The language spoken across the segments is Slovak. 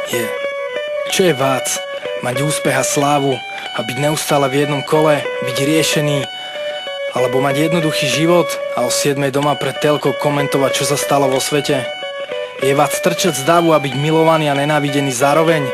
Yeah. Čo je vác? Mať úspech a slávu a byť neustále v jednom kole, byť riešený, alebo mať jednoduchý život a o 7 doma pred telkou komentovať, čo sa stalo vo svete? Je vác trčať z davu a byť milovaný a nenávidený zároveň?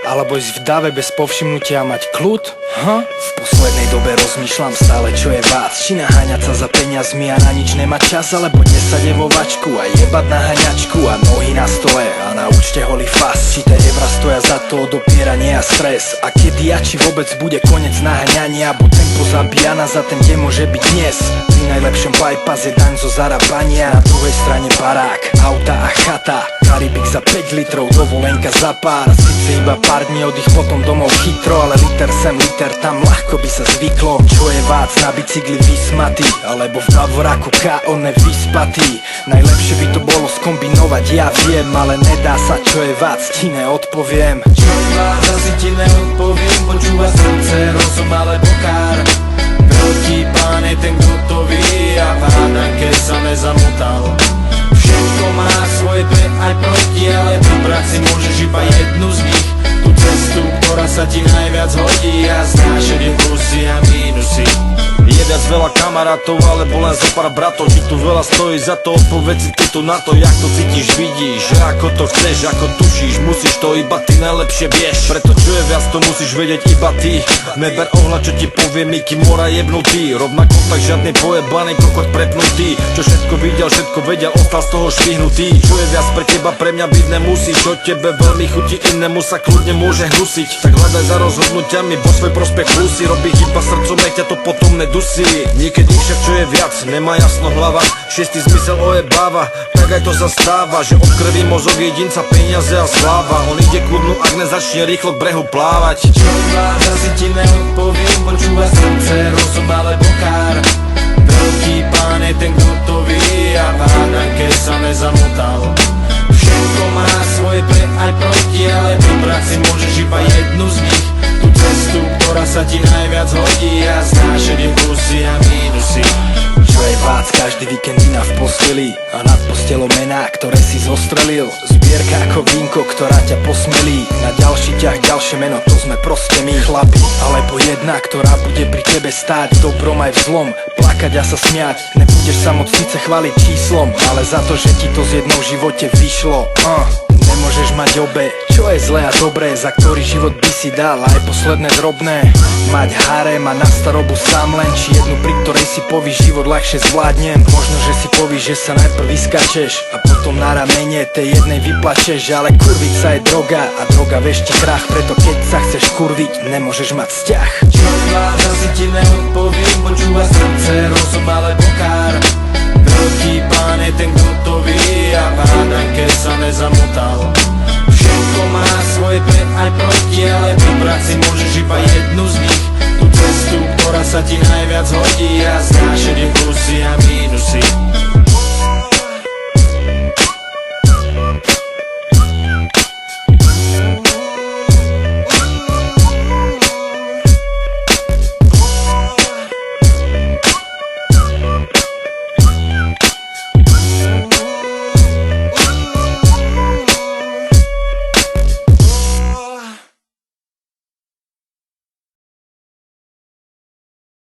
Alebo ísť v dave bez povšimnutia a mať kľud? V poslednej dobe rozmýšľam stále, čo je vác. Či naháňať sa za peniazmi a na nič nemať čas, alebo desať je vo vačku a jebať na haňačku a nohy na stole a na účte holý fas. Či tie evra stoja za to odopieranie a stres. A kedy a či vôbec bude konec naháňania, bo tempo zabíjana za ten deň môže byť dnes. Pri najlepšom bypass je daň zo zarábania. Na druhej strane barák, auta a chata, Karibik za 5 litrov, dovolenka za pár. Sice iba pár dní oddych, potom domov chytro, ale liter sem, liter tam, ľahko by sa zvyklo. Čo je vác na bicykli vysmatý, alebo v davoráku K.O. nevyspatý. Najlepšie by to bolo skombinovať, ja viem, ale nedá sa. Čo je vác, ti neodpoviem. Čo je vác, asi ti neodpoviem. Počúva srdce, rozum alebo kár. Veľký plán je ten, kto to vie, a v hádanke sa nezamotal. Všetko má svoje pre aj proti, ale vybrať si môžeš iba jednu z nich. Tú cestu, ktorá sa ti najviac hodí, a znášať je plusy a mínusy. Je viac veľa kamarátov, alebo len zo pár bratov. Či tu veľa stojí za to, odpoveď si ty tu na to. Jak to cítiš, vidíš, že ako to chceš, ako tušíš, musíš to iba ty najlepšie vieš. Preto čo je viac, to musíš vedieť iba ty. Neber ohľad, čo ti povie Miky Mora jebnutý. Rovnako tak žiadny pojebaný kokot prepnutý. Čo všetko videl, všetko vedel, ostal z toho švihnutý. Čo je viac pre teba, pre mňa byť nemusí. Čo tebe veľmi chutí, inému sa kľudne môže hnusiť. Tak hľadaj za rozhodnutiami, bo svoj prospech plusy. Robíš iba srdcom, nech ťa to potom nedusí. Niekedy však čo je viac, nemá jasno hlava. Šiestý zmysel ojebáva, tak aj to zastáva, že odkrví mozog jedinca peniaze a sláva. On ide ku dnu, ak nezačne rýchlo k brehu plávať. Čo vás, asi ti neodpoviem. Počúva srdce, rozum alebo kár. Veľký plán je ten, kto to vie, a v hádanke sa nezamotal. Všetko má svoje pre aj proti, ale vybrať si môžeš iba jednu z nich. Tú cestu, ktorá sa ti najviac hodí, a znášať je plusy a mínusy. Čo je vác, každý víkend iná v posteli a nad postelou mená, ktoré si zostrelil. Zbierka ako vínko, ktorá ťa posmelí. Na ďalší ťah ďalšie meno, to sme proste my chlapi. Alebo jedna, ktorá bude pri tebe stáť v dobrom aj v zlom, plakať a sa smiať. Nebudeš sa moc síce chváliť číslom, ale za to, že ti to z jednou v živote vyšlo. Nemôžeš mať obe, čo je zlé a dobré, za ktorý život by si dal aj posledné drobné. Mať harem a na starobu sám len, či jednu, pri ktorej si povíš, život ľahšie zvládnem. Možno, že si povíš, že sa najprv vyskačeš a potom na ramene tej jednej vyplačeš. Ale kurviť sa je droga a droga vešti krach, preto keď sa chceš kurviť, nemôžeš mať vzťah. Čo vás, asi ti neodpoviem. Počúva srdce, rozum alebo kár. Veľký plán je ten, kto to vie, a v hádanke sa nezamotal. Všetko má svoje pre aj proti, ale vybrať si môžeš iba jednu z nich. Tú cestu, ktorá sa ti najviac hodí, a znášať je plusy a mínusy.